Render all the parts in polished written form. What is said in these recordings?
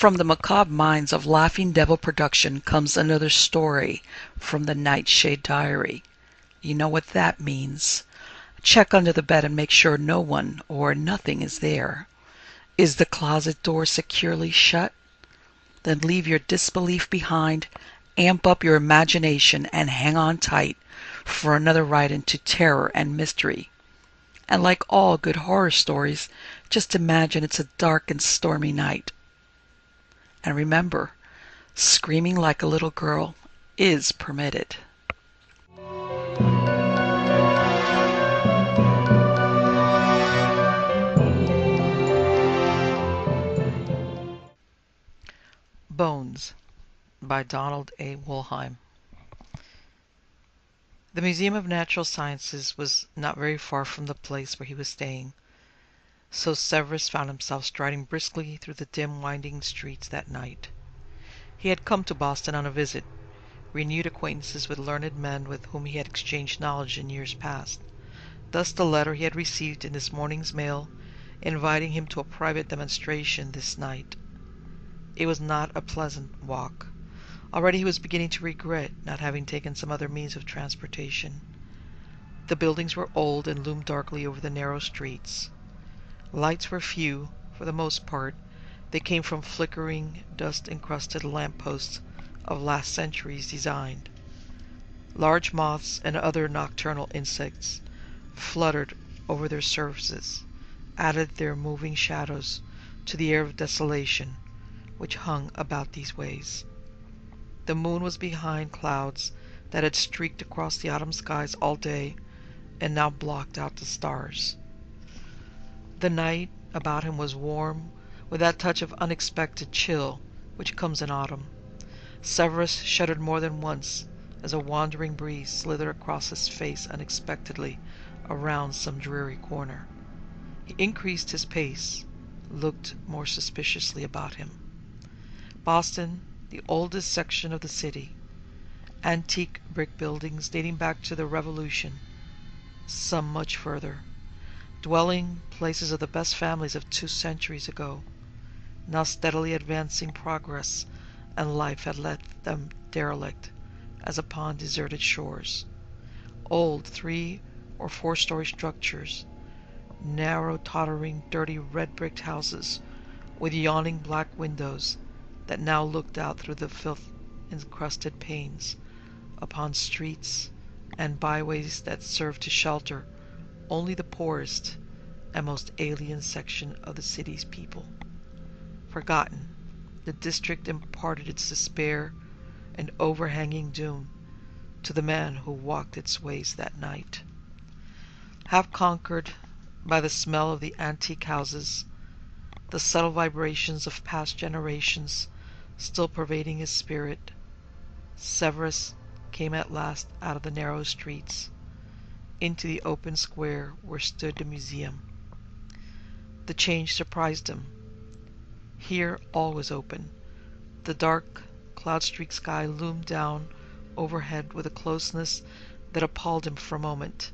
From the macabre minds of Laughing Devil Production comes another story from the Nightshade Diary. You know what that means. Check under the bed and make sure no one or nothing is there. Is the closet door securely shut? Then leave your disbelief behind, amp up your imagination, and hang on tight for another ride into terror and mystery. And like all good horror stories, just imagine it's a dark and stormy night. And remember, screaming like a little girl is permitted. Bones by Donald A. Wollheim. The Museum of Natural Sciences was not very far from the place where he was staying, so Severus found himself striding briskly through the dim, winding streets that night. He had come to Boston on a visit, renewed acquaintances with learned men with whom he had exchanged knowledge in years past. Thus the letter he had received in this morning's mail, inviting him to a private demonstration this night. It was not a pleasant walk. Already he was beginning to regret not having taken some other means of transportation. The buildings were old and loomed darkly over the narrow streets. Lights were few, for the most part. They came from flickering, dust-encrusted lamp-posts of last century's design. Large moths and other nocturnal insects fluttered over their surfaces, added their moving shadows to the air of desolation which hung about these ways. The moon was behind clouds that had streaked across the autumn skies all day and now blocked out the stars. The night about him was warm, with that touch of unexpected chill which comes in autumn. Severus shuddered more than once as a wandering breeze slithered across his face unexpectedly around some dreary corner. He increased his pace, looked more suspiciously about him. Boston, the oldest section of the city. Antique brick buildings dating back to the Revolution, some much further. Dwelling places of the best families of 2 centuries ago. Now steadily advancing progress and life had left them derelict as upon deserted shores. Old 3- or 4-story structures, narrow, tottering, dirty, red-bricked houses with yawning black windows that now looked out through the filth-encrusted panes upon streets and byways that served to shelter only the poorest and most alien section of the city's people. Forgotten, the district imparted its despair and overhanging doom to the man who walked its ways that night. Half conquered by the smell of the antique houses, the subtle vibrations of past generations still pervading his spirit, Severus came at last out of the narrow streets into the open square where stood the museum. The change surprised him. Here all was open. The dark, cloud-streaked sky loomed down overhead with a closeness that appalled him for a moment.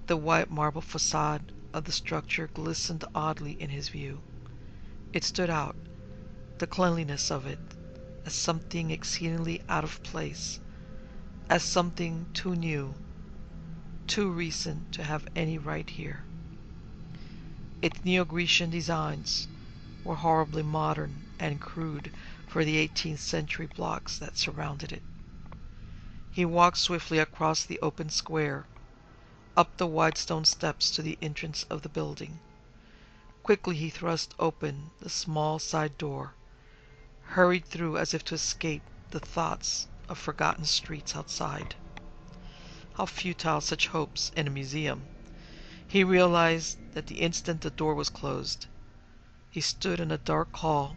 The white marble facade of the structure glistened oddly in his view. It stood out, the cleanliness of it, as something exceedingly out of place, as something too new, too recent to have any right here. Its Neo-Grecian designs were horribly modern and crude for the 18th century blocks that surrounded it. He walked swiftly across the open square, up the wide stone steps to the entrance of the building. Quickly he thrust open the small side door, hurried through as if to escape the thoughts of forgotten streets outside. How futile such hopes in a museum! He realized that the instant the door was closed. He stood in a dark hall,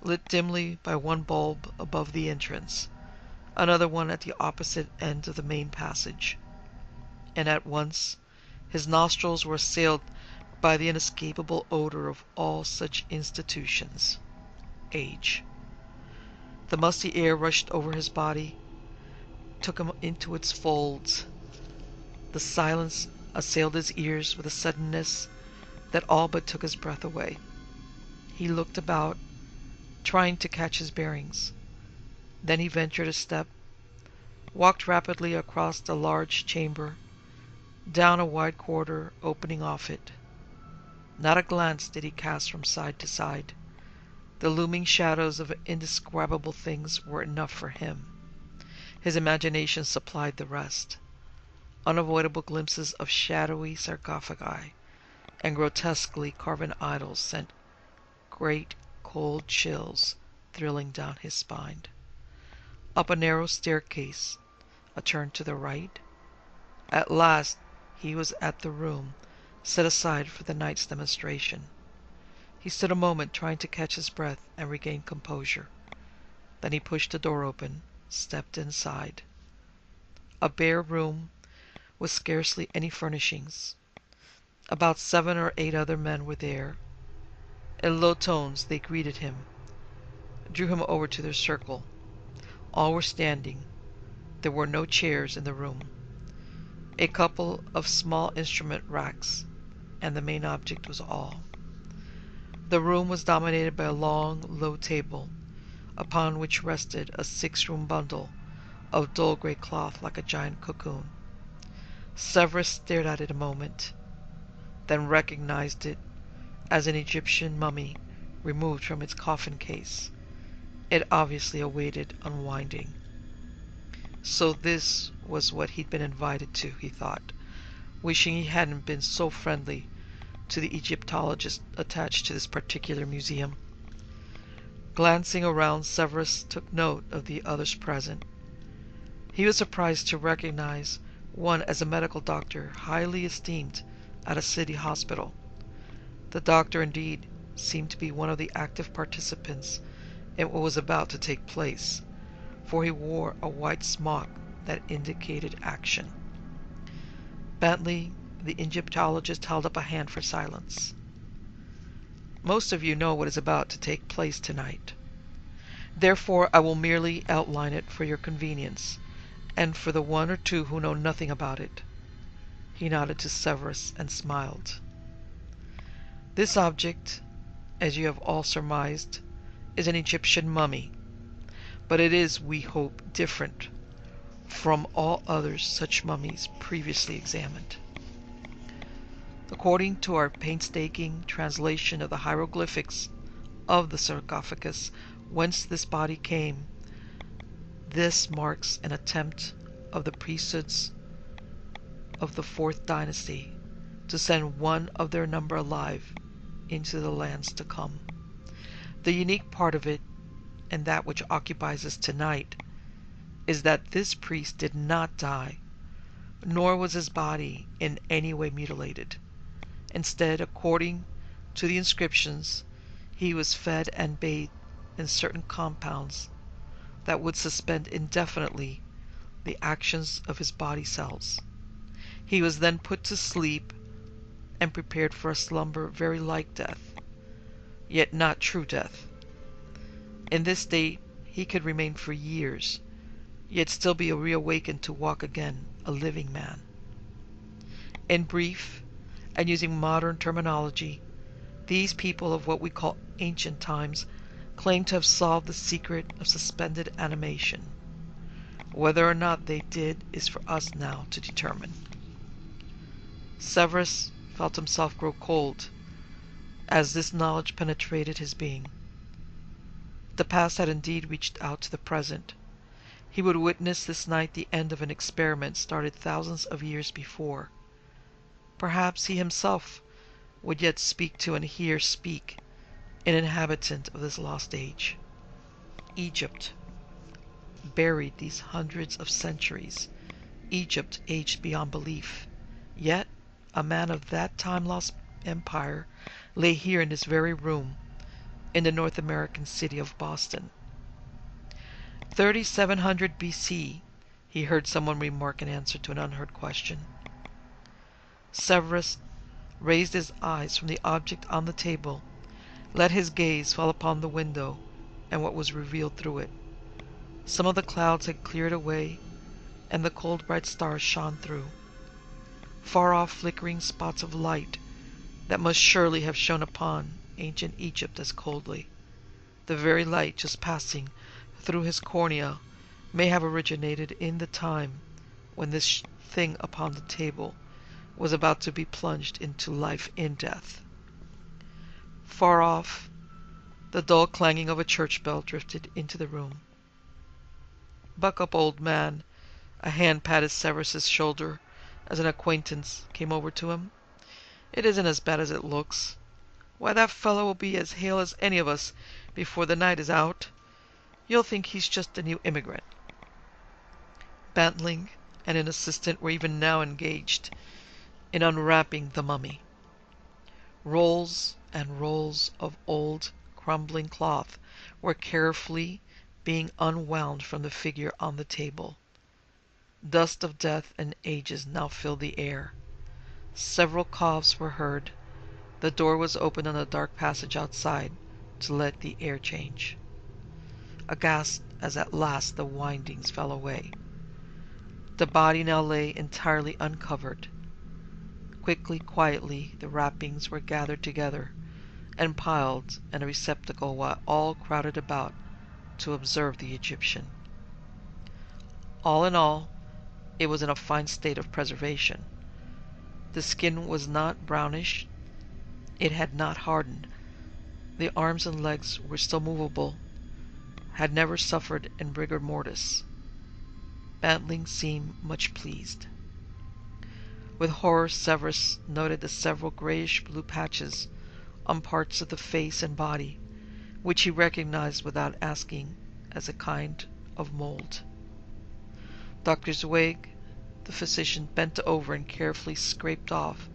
lit dimly by one bulb above the entrance, another one at the opposite end of the main passage. And at once his nostrils were assailed by the inescapable odor of all such institutions: age. The musty air rushed over his body, took him into its folds. The silence assailed his ears with a suddenness that all but took his breath away. He looked about, trying to catch his bearings. Then he ventured a step, walked rapidly across the large chamber, down a wide corridor opening off it. Not a glance did he cast from side to side. The looming shadows of indescribable things were enough for him. His imagination supplied the rest. Unavoidable glimpses of shadowy sarcophagi and grotesquely carven idols sent great cold chills thrilling down his spine. Up a narrow staircase, a turn to the right. At last he was at the room set aside for the night's demonstration. He stood a moment trying to catch his breath and regain composure. Then he pushed the door open, stepped inside. A bare room with scarcely any furnishings. About 7 or 8 other men were there. In low tones they greeted him, drew him over to their circle. All were standing. There were no chairs in the room. A couple of small instrument racks, and the main object was all. The room was dominated by a long, low table, upon which rested a 6-room bundle of dull grey cloth like a giant cocoon. Severus stared at it a moment, then recognized it as an Egyptian mummy removed from its coffin case. It obviously awaited unwinding. So this was what he'd been invited to, he thought, wishing he hadn't been so friendly to the Egyptologist attached to this particular museum. Glancing around, Severus took note of the others present. He was surprised to recognize one as a medical doctor highly esteemed at a city hospital. The doctor, indeed, seemed to be one of the active participants in what was about to take place, for he wore a white smock that indicated action. Bentley, the Egyptologist, held up a hand for silence. Most of you know what is about to take place tonight. Therefore, I will merely outline it for your convenience, and for the 1 or 2 who know nothing about it. He nodded to Severus and smiled. This object, as you have all surmised, is an Egyptian mummy, but it is, we hope, different from all other such mummies previously examined. According to our painstaking translation of the hieroglyphics of the sarcophagus whence this body came, this marks an attempt of the priesthoods of the 4th dynasty to send one of their number alive into the lands to come. The unique part of it, and that which occupies us tonight, is that this priest did not die, nor was his body in any way mutilated. Instead, according to the inscriptions, he was fed and bathed in certain compounds that would suspend indefinitely the actions of his body cells. He was then put to sleep and prepared for a slumber very like death, yet not true death. In this state he could remain for years, yet still be reawakened to walk again, a living man. In brief, and using modern terminology, these people of what we call ancient times claim to have solved the secret of suspended animation. Whether or not they did is for us now to determine. Severus felt himself grow cold as this knowledge penetrated his being. The past had indeed reached out to the present. He would witness this night the end of an experiment started thousands of years before. Perhaps he himself would yet speak to and hear speak an inhabitant of this lost age. Egypt, buried these hundreds of centuries, Egypt aged beyond belief, yet a man of that time-lost empire lay here in this very room, in the North American city of Boston. 3700 BC, he heard someone remark in answer to an unheard question. Severus raised his eyes from the object on the table, let his gaze fall upon the window and what was revealed through it. Some of the clouds had cleared away, and the cold bright stars shone through. Far off flickering spots of light that must surely have shone upon ancient Egypt as coldly. The very light just passing through his cornea may have originated in the time when this thing upon the table was about to be plunged into life in death. Far off, the dull clanging of a church bell drifted into the room. "Buck up, old man." A hand patted Severus's shoulder as an acquaintance came over to him. "It isn't as bad as it looks. Why, that fellow will be as hale as any of us before the night is out. You'll think he's just a new immigrant." Bantling and an assistant were even now engaged in unwrapping the mummy. Rolls and rolls of old, crumbling cloth were carefully being unwound from the figure on the table. Dust of death and ages now filled the air. Several coughs were heard. The door was opened on the dark passage outside to let the air change. A gasp as at last the windings fell away. The body now lay entirely uncovered. Quickly, quietly, the wrappings were gathered together and piled in a receptacle while all crowded about to observe the Egyptian. All in all, it was in a fine state of preservation. The skin was not brownish. It had not hardened. The arms and legs were still movable, had never suffered in rigor mortis. Bantling seemed much pleased. With horror, Severus noted the several grayish-blue patches on parts of the face and body, which he recognized without asking as a kind of mold. Dr. Zweig, the physician, bent over and carefully scraped off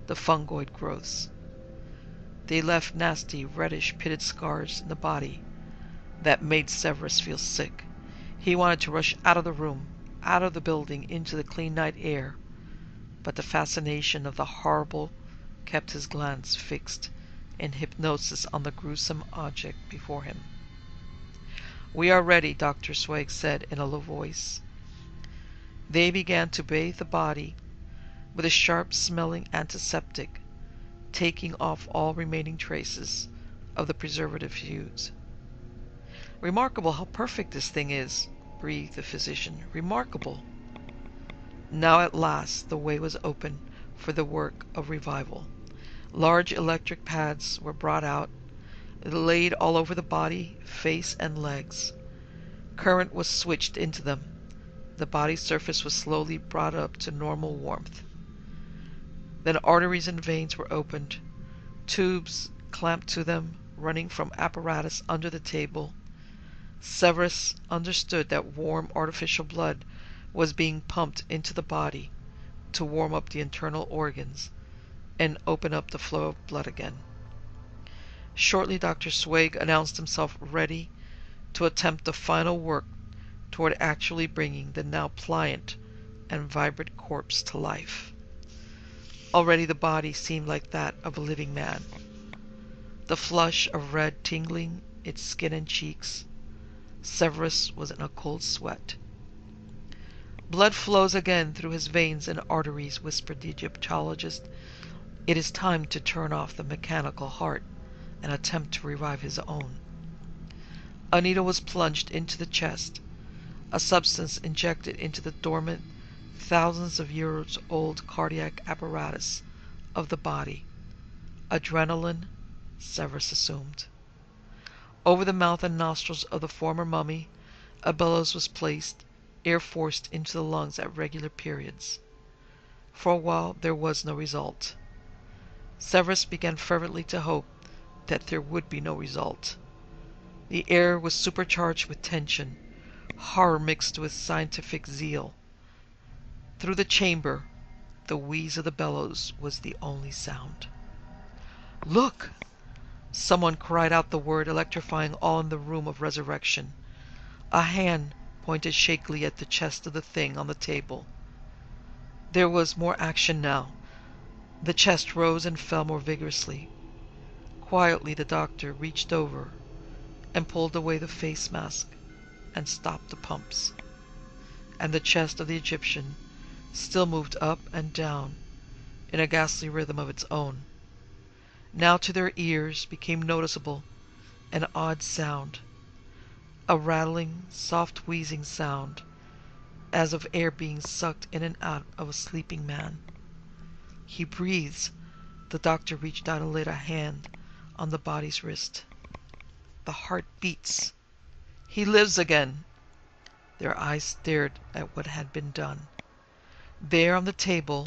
the fungoid growths. They left nasty, reddish, pitted scars in the body that made Severus feel sick. He wanted to rush out of the room, out of the building, into the clean night air, but the fascination of the horrible kept his glance fixed in hypnosis on the gruesome object before him. "We are ready," Dr. Zweig said in a low voice. They began to bathe the body with a sharp-smelling antiseptic, taking off all remaining traces of the preservative used. "Remarkable how perfect this thing is," breathed the physician. "Remarkable." Now at last the way was open for the work of revival. Large electric pads were brought out, laid all over the body, face, and legs. Current was switched into them. The body surface was slowly brought up to normal warmth. Then arteries and veins were opened, tubes clamped to them, running from apparatus under the table. Severus understood that warm artificial blood was being pumped into the body to warm up the internal organs and open up the flow of blood again. Shortly, Dr. Zweig announced himself ready to attempt the final work toward actually bringing the now pliant and vibrant corpse to life. Already the body seemed like that of a living man. The flush of red tingling its skin and cheeks. Severus was in a cold sweat. "Blood flows again through his veins and arteries," whispered the Egyptologist. "It is time to turn off the mechanical heart and attempt to revive his own." A needle was plunged into the chest, a substance injected into the dormant, thousands of years old cardiac apparatus of the body. Adrenaline, Severus assumed. Over the mouth and nostrils of the former mummy, a bellows was placed, air forced into the lungs at regular periods. For a while there was no result. Severus began fervently to hope that there would be no result. The air was supercharged with tension, horror mixed with scientific zeal. Through the chamber, the wheeze of the bellows was the only sound. "Look!" Someone cried out the word, electrifying all in the room of resurrection. A hand pointed shakily at the chest of the thing on the table. There was more action now. The chest rose and fell more vigorously. Quietly the doctor reached over and pulled away the face mask and stopped the pumps. And the chest of the Egyptian still moved up and down in a ghastly rhythm of its own. Now to their ears became noticeable an odd sound, a rattling, soft wheezing sound, as of air being sucked in and out of a sleeping man. He breathes. The doctor reached out and laid a hand on the body's wrist. The heart beats. He lives again. Their eyes stared at what had been done. There on the table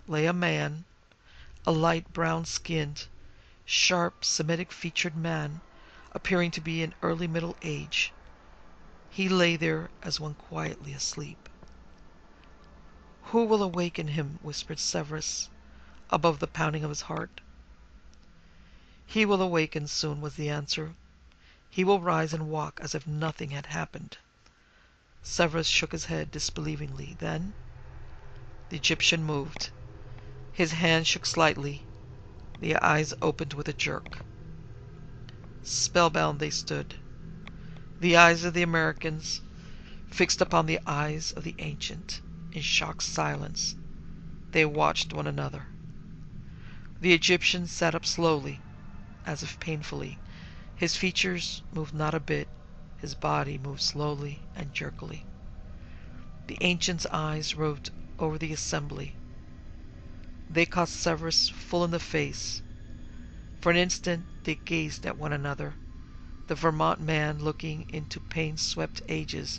lay a man, a light brown-skinned, sharp, Semitic-featured man, appearing to be in early middle age. He lay there as one quietly asleep. "Who will awaken him?" whispered Severus, above the pounding of his heart. "He will awaken soon," was the answer. "He will rise and walk as if nothing had happened." Severus shook his head disbelievingly. Then the Egyptian moved. His hand shook slightly. The eyes opened with a jerk. Spellbound they stood, the eyes of the Americans fixed upon the eyes of the ancient. In shocked silence they watched one another. The Egyptian sat up slowly, as if painfully. His features moved not a bit. His body moved slowly and jerkily. The ancient's eyes roved over the assembly. They caught Severus full in the face. For an instant they gazed at one another, the Vermont man looking into pain-swept ages,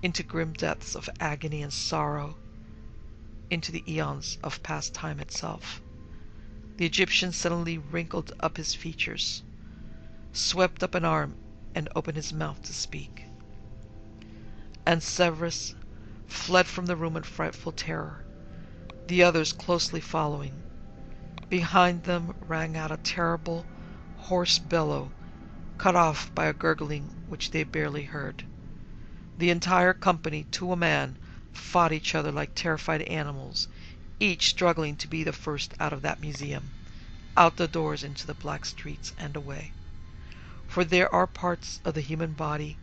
into grim depths of agony and sorrow, into the eons of past time itself. The Egyptian suddenly wrinkled up his features, swept up an arm, and opened his mouth to speak. And Severus fled from the room in frightful terror, the others closely following. Behind them rang out a terrible, hoarse bellow, cut off by a gurgling which they barely heard. The entire company, to a man, fought each other like terrified animals, each struggling to be the first out of that museum, out the doors into the black streets and away. For there are parts of the human body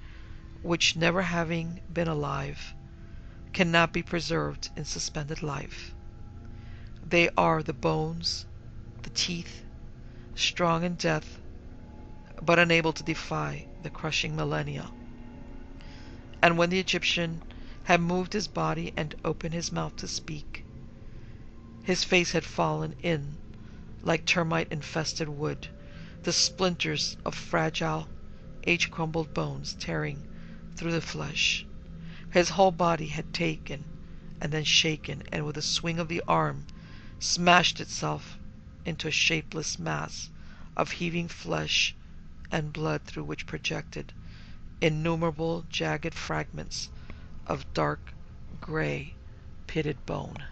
which, never having been alive, cannot be preserved in suspended life. They are the bones, the teeth, strong in death, but unable to defy the crushing millennia. And when the Egyptian had moved his body and opened his mouth to speak, his face had fallen in like termite-infested wood, the splinters of fragile, age-crumbled bones tearing through the flesh. His whole body had taken and then shaken, and with a swing of the arm smashed itself into a shapeless mass of heaving flesh and blood, through which projected innumerable jagged fragments of dark gray pitted bone.